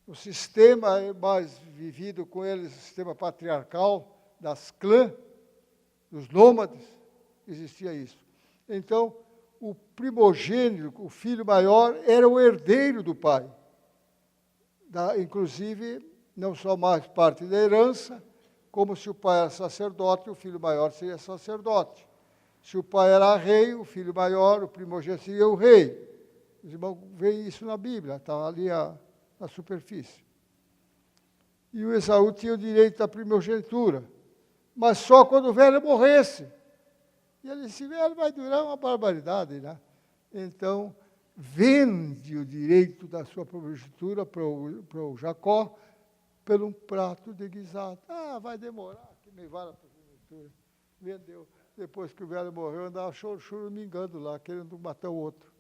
O sistema mais vivido com eles, o sistema patriarcal, das clãs, dos nômades, existia isso. Então, o primogênito, o filho maior, era o herdeiro do pai. Inclusive, não só mais parte da herança, como se o pai era sacerdote, o filho maior seria sacerdote. Se o pai era rei, o filho maior, o primogênito, seria o rei. Os irmãos veem isso na Bíblia, está ali na superfície. E o Esaú tinha o direito à primogenitura, mas só quando o velho morresse. E ele disse, velho, vai durar uma barbaridade, né? Então, vende o direito da sua primogenitura para o Jacó por um prato de guisado. Vai demorar, que me vale a primogenitura. Vendeu. Depois que o velho morreu, andava choramingando lá, querendo matar o outro.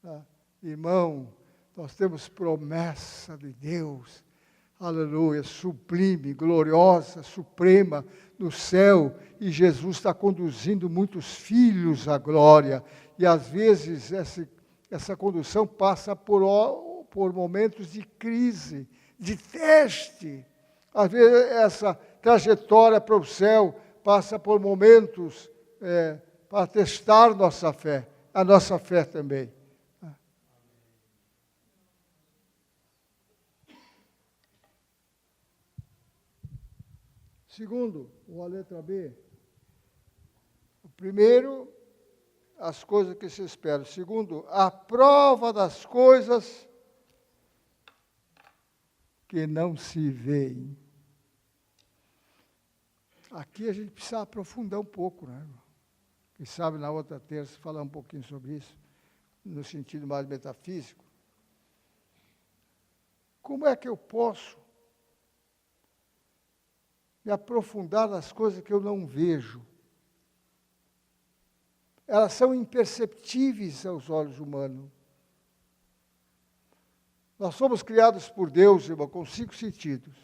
Né? Irmão, nós temos promessa de Deus, aleluia, sublime, gloriosa, suprema, no céu, e Jesus está conduzindo muitos filhos à glória, e às vezes essa condução passa por momentos de crise, de teste. Às vezes essa trajetória para o céu passa por momentos para testar nossa fé, a nossa fé também. Segundo, a letra B. O primeiro, as coisas que se esperam. Segundo, a prova das coisas que não se veem. Aqui a gente precisa aprofundar um pouco, né? Quem sabe na outra terça falar um pouquinho sobre isso, no sentido mais metafísico. Como é que eu posso me aprofundar nas coisas que eu não vejo? Elas são imperceptíveis aos olhos humanos. Nós somos criados por Deus, irmão, com 5 sentidos.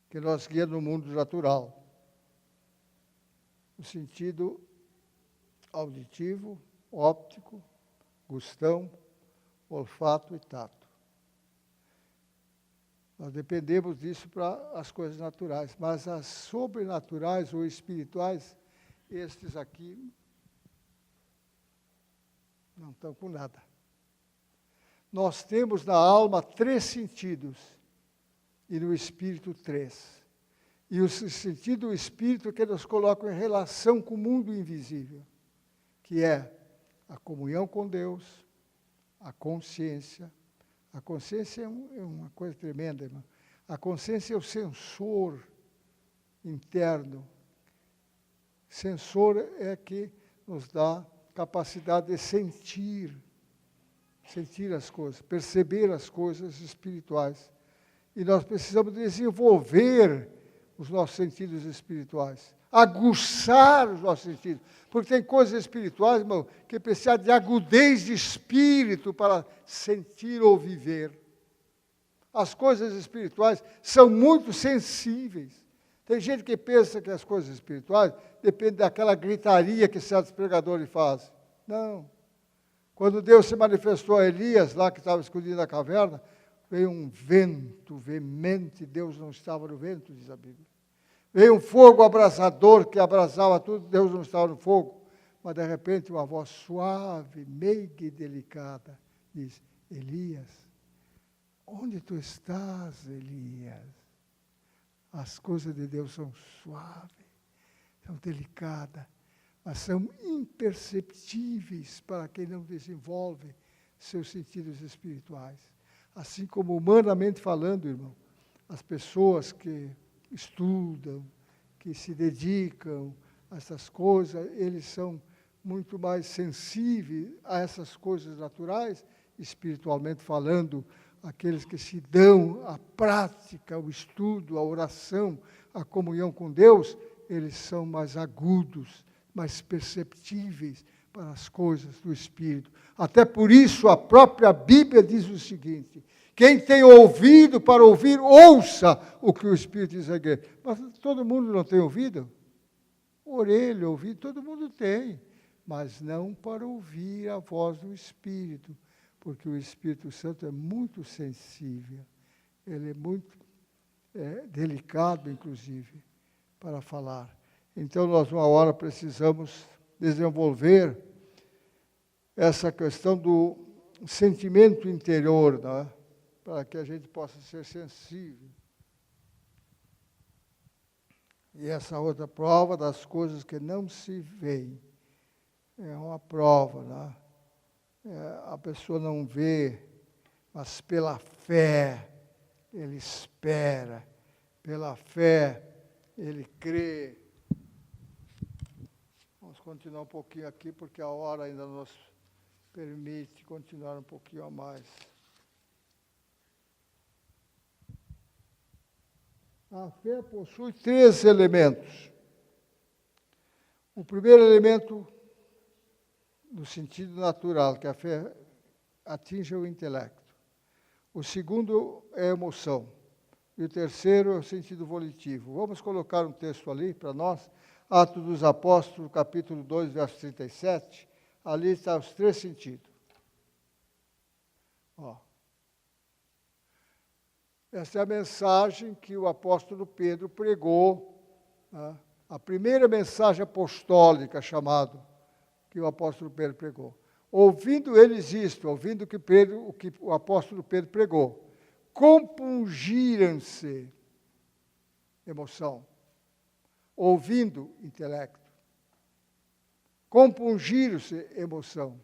que nos guia no mundo natural. O sentido auditivo, óptico, gustão, olfato e tato. Nós dependemos disso para as coisas naturais, mas as sobrenaturais ou espirituais, estes aqui não estão com nada. Nós temos na alma 3 sentidos e no espírito 3. E o sentido do espírito que nos coloca em relação com o mundo invisível, que é a comunhão com Deus, a consciência. A consciência é uma coisa tremenda, irmão. A consciência é o sensor interno. Sensor é que nos dá capacidade de sentir as coisas, perceber as coisas espirituais. E nós precisamos desenvolver os nossos sentidos espirituais, aguçar os nossos sentidos, porque tem coisas espirituais, irmão, que precisam de agudez de espírito para sentir ou viver. As coisas espirituais são muito sensíveis. Tem gente que pensa que as coisas espirituais dependem daquela gritaria que certos pregadores fazem. Não. Quando Deus se manifestou a Elias, lá que estava escondido na caverna, veio um vento veemente, Deus não estava no vento, diz a Bíblia. Veio um fogo abrasador que abrasava tudo, Deus não estava no fogo. Mas de repente uma voz suave, meiga e delicada, diz, Elias, onde tu estás, Elias? As coisas de Deus são suaves, são delicadas, mas são imperceptíveis para quem não desenvolve seus sentidos espirituais. Assim como humanamente falando, irmão, as pessoas que estudam, que se dedicam a essas coisas, eles são muito mais sensíveis a essas coisas naturais, espiritualmente falando, aqueles que se dão à prática, ao estudo, à oração, à comunhão com Deus, eles são mais agudos, mais perceptíveis para as coisas do Espírito. Até por isso a própria Bíblia diz o seguinte, quem tem ouvido para ouvir, ouça o que o Espírito diz à igreja. Mas todo mundo não tem ouvido? Orelha, ouvido, todo mundo tem, mas não para ouvir a voz do Espírito, porque o Espírito Santo é muito sensível, ele é muito delicado, inclusive, para falar. Então, nós, uma hora, precisamos desenvolver essa questão do sentimento interior, né? Para que a gente possa ser sensível. E essa outra prova das coisas que não se veem, é uma prova, né? A pessoa não vê, mas pela fé ele espera, pela fé ele crê. Vamos continuar um pouquinho aqui, porque a hora ainda nos permite continuar um pouquinho a mais. A fé possui 3 elementos. O primeiro elemento, no sentido natural, que a fé atinge o intelecto. O segundo é a emoção. E o terceiro é o sentido volitivo. Vamos colocar um texto ali para nós. Atos dos Apóstolos, capítulo 2, verso 37. Ali estão os 3 sentidos. Ó. Essa é a mensagem que o apóstolo Pedro pregou, né? A primeira mensagem apostólica chamada, que o apóstolo Pedro pregou. Ouvindo eles isto, ouvindo o que o apóstolo Pedro pregou, compungiram-se, emoção, ouvindo, intelecto, compungiram-se, emoção,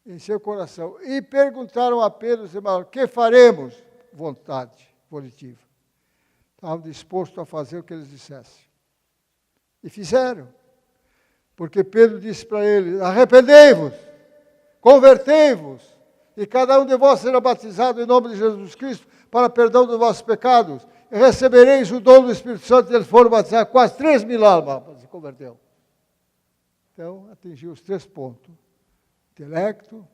em seu coração, e perguntaram a Pedro, o que faremos? Vontade volitiva. Estavam dispostos a fazer o que eles dissessem. E fizeram. Porque Pedro disse para eles, arrependei-vos, convertei-vos, e cada um de vós será batizado em nome de Jesus Cristo para perdão dos vossos pecados, e recebereis o dom do Espírito Santo. E eles foram batizados, quase 3.000 almas se converteu. Então, atingiu os 3 pontos. Intelecto,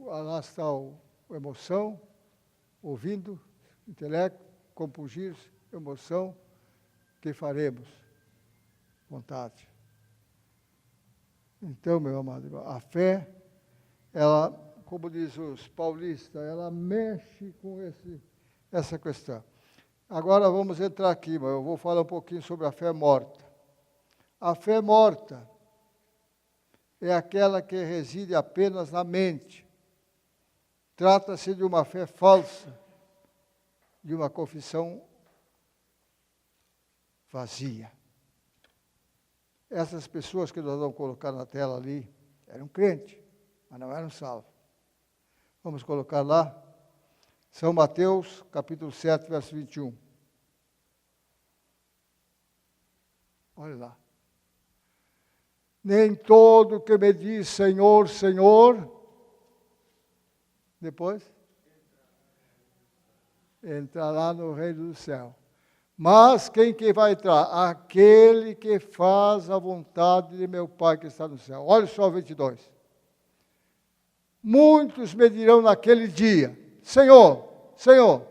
lá está a emoção, ouvindo, intelecto, compungir-se, emoção, que faremos? Vontade. Então, meu amado irmão, a fé, ela, como diz os paulistas, ela mexe com essa questão. Agora vamos entrar aqui, mas eu vou falar um pouquinho sobre a fé morta. A fé morta é aquela que reside apenas na mente. Trata-se de uma fé falsa, de uma confissão vazia. Essas pessoas que nós vamos colocar na tela ali, eram crentes, mas não eram salvos. Vamos colocar lá, São Mateus, capítulo 7, verso 21. Olha lá. Nem todo que me diz Senhor, Senhor, depois, entrará no reino do céu. Mas quem que vai entrar? Aquele que faz a vontade de meu Pai que está no céu. Olha só o 22. Muitos me dirão naquele dia, Senhor, Senhor,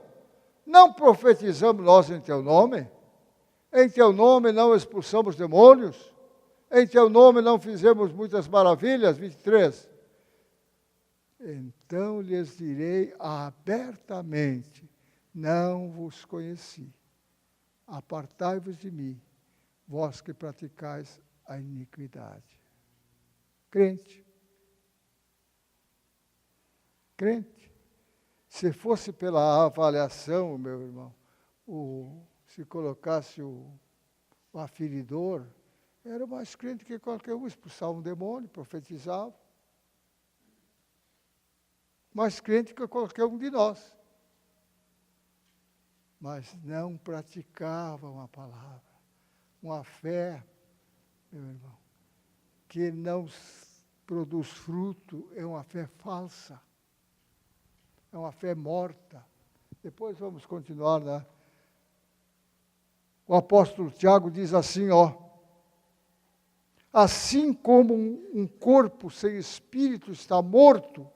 não profetizamos nós em Teu nome? Em Teu nome não expulsamos demônios? Em Teu nome não fizemos muitas maravilhas? 23. Então lhes direi abertamente, não vos conheci. Apartai-vos de mim, vós que praticais a iniquidade. Crente. Crente. Se fosse pela avaliação, meu irmão, se colocasse o aferidor, era mais crente que qualquer um, expulsava um demônio, profetizava. Mais crente que qualquer um de nós. Mas não praticavam a palavra. Uma fé, meu irmão, que não produz fruto, é uma fé falsa. É uma fé morta. Depois vamos continuar, né? O apóstolo Tiago diz assim, ó. Assim como um corpo sem espírito está morto,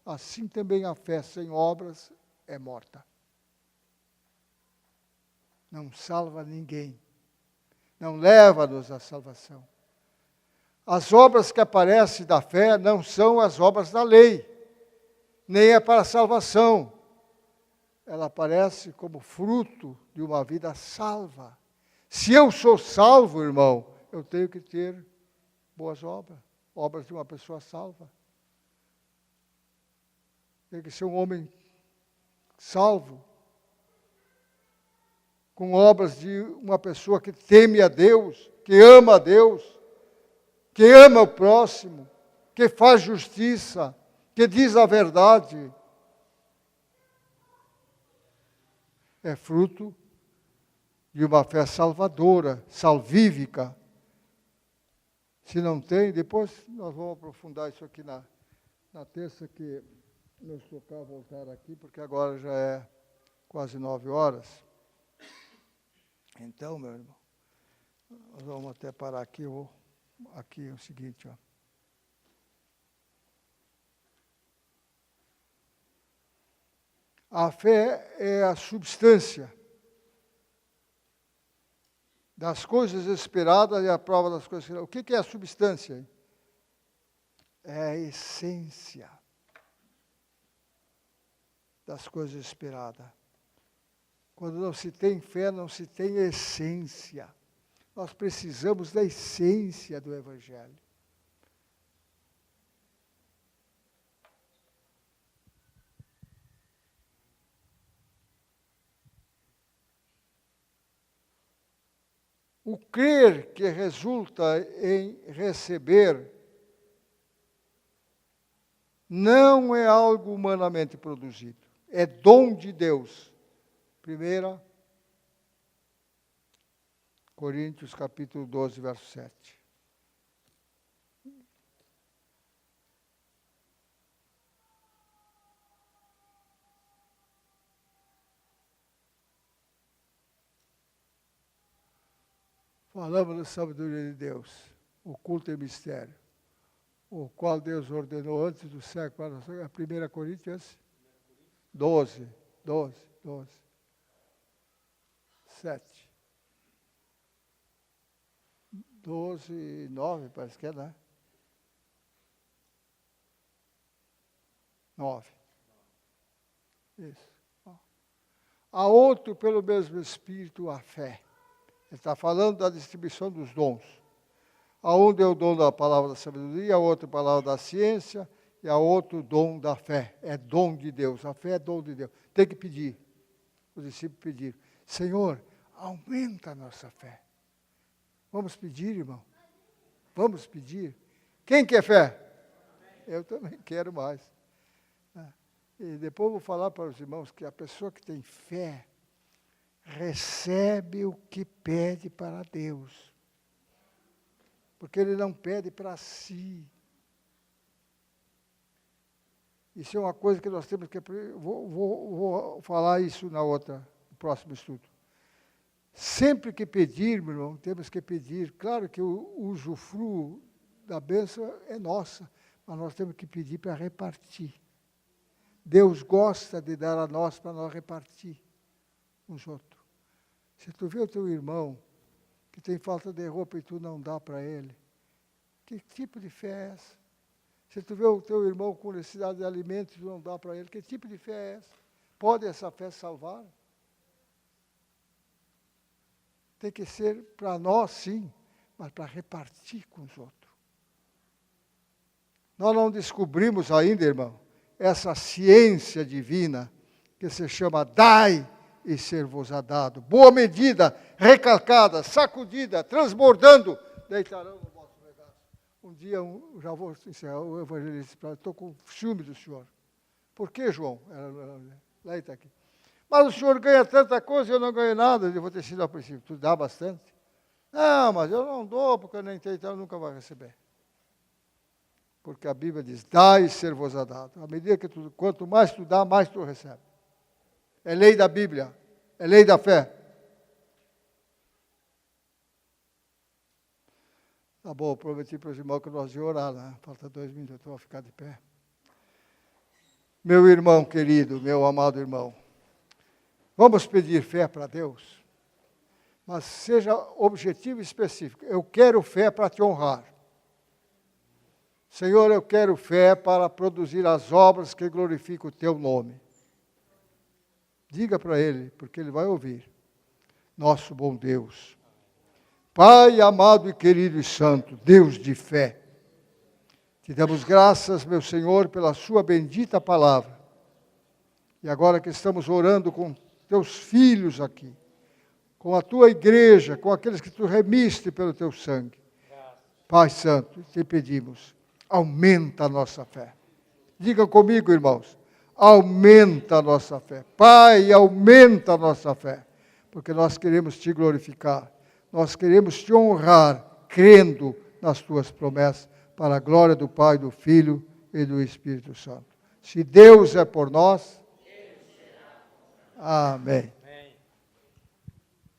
assim também a fé sem obras é morta. Não salva ninguém. Não leva-nos à salvação. As obras que aparecem da fé não são as obras da lei, nem é para a salvação. Ela aparece como fruto de uma vida salva. Se eu sou salvo, irmão, eu tenho que ter boas obras, obras de uma pessoa salva. Tem que ser um homem salvo, com obras de uma pessoa que teme a Deus, que ama a Deus, que ama o próximo, que faz justiça, que diz a verdade. É fruto de uma fé salvadora, salvífica. Se não tem, depois nós vamos aprofundar isso aqui na terça que nos tocar voltar aqui, porque agora já é quase 9 horas. Então, meu irmão, nós vamos até parar aqui. Aqui é o seguinte, ó. A fé é a substância das coisas esperadas e a prova das coisas esperadas. O que é a substância? É a essência das coisas esperadas. Quando não se tem fé, não se tem essência. Nós precisamos da essência do Evangelho. O crer que resulta em receber não é algo humanamente produzido, é dom de Deus. 1 Coríntios capítulo 12, verso 7. Falamos da sabedoria de Deus, oculto e mistério, o qual Deus ordenou antes do século. 1 Coríntios 12. 12, 7. 12 e 9, parece que é, né? 9. Isso. A outro, pelo mesmo Espírito, a fé. Ele está falando da distribuição dos dons. A um deu o dom da palavra da sabedoria, a outro a palavra da ciência, e a outro o dom da fé. É dom de Deus. A fé é dom de Deus. Tem que pedir. Os discípulos pediram: Senhor, aumenta a nossa fé. Vamos pedir, irmão. Vamos pedir. Quem quer fé? Eu também quero mais. E depois eu vou falar para os irmãos que a pessoa que tem fé recebe o que pede para Deus. Porque ele não pede para si. Isso é uma coisa que nós temos que... Vou falar isso no próximo estudo. Sempre que pedir, meu irmão, temos que pedir. Claro que o usufruo da bênção é nossa, mas nós temos que pedir para repartir. Deus gosta de dar a nós para nós repartir uns outros. Se tu vê o teu irmão que tem falta de roupa e tu não dá para ele, que tipo de fé é essa? Se tu vê o teu irmão com necessidade de alimentos e tu não dá para ele, que tipo de fé é essa? Pode essa fé salvar? Tem que ser para nós, sim, mas para repartir com os outros. Nós não descobrimos ainda, irmão, essa ciência divina que se chama dai e ser-vos-á dado. Boa medida, recalcada, sacudida, transbordando, deitarão no vosso regaço. Um dia, já vou encerrar, o evangelista, estou com ciúme do senhor. Por que, João? Lá está aqui. Mas o senhor ganha tanta coisa e eu não ganho nada. Eu vou ter sido ao princípio. Tu dá bastante? Não, mas eu não dou, porque eu nem tenho, então eu nunca vou receber. Porque a Bíblia diz, dai e ser-vos-á dado. À medida que quanto mais tu dá, mais tu recebe. É lei da Bíblia, é lei da fé. Tá bom, prometi para os irmãos que nós íamos orar, né? Falta 2 minutos, eu vou ficar de pé. Meu irmão querido, meu amado irmão, vamos pedir fé para Deus, mas seja objetivo e específico. Eu quero fé para te honrar. Senhor, eu quero fé para produzir as obras que glorificam o teu nome. Diga para ele, porque ele vai ouvir. Nosso bom Deus, Pai amado e querido e santo, Deus de fé, te damos graças, meu Senhor, pela sua bendita palavra. E agora que estamos orando com teus filhos aqui, com a tua igreja, com aqueles que tu remiste pelo teu sangue. Pai Santo, te pedimos, aumenta a nossa fé. Diga comigo, irmãos, aumenta a nossa fé. Pai, aumenta a nossa fé, porque nós queremos te glorificar, nós queremos te honrar, crendo nas tuas promessas, para a glória do Pai, do Filho e do Espírito Santo. Se Deus é por nós, amém.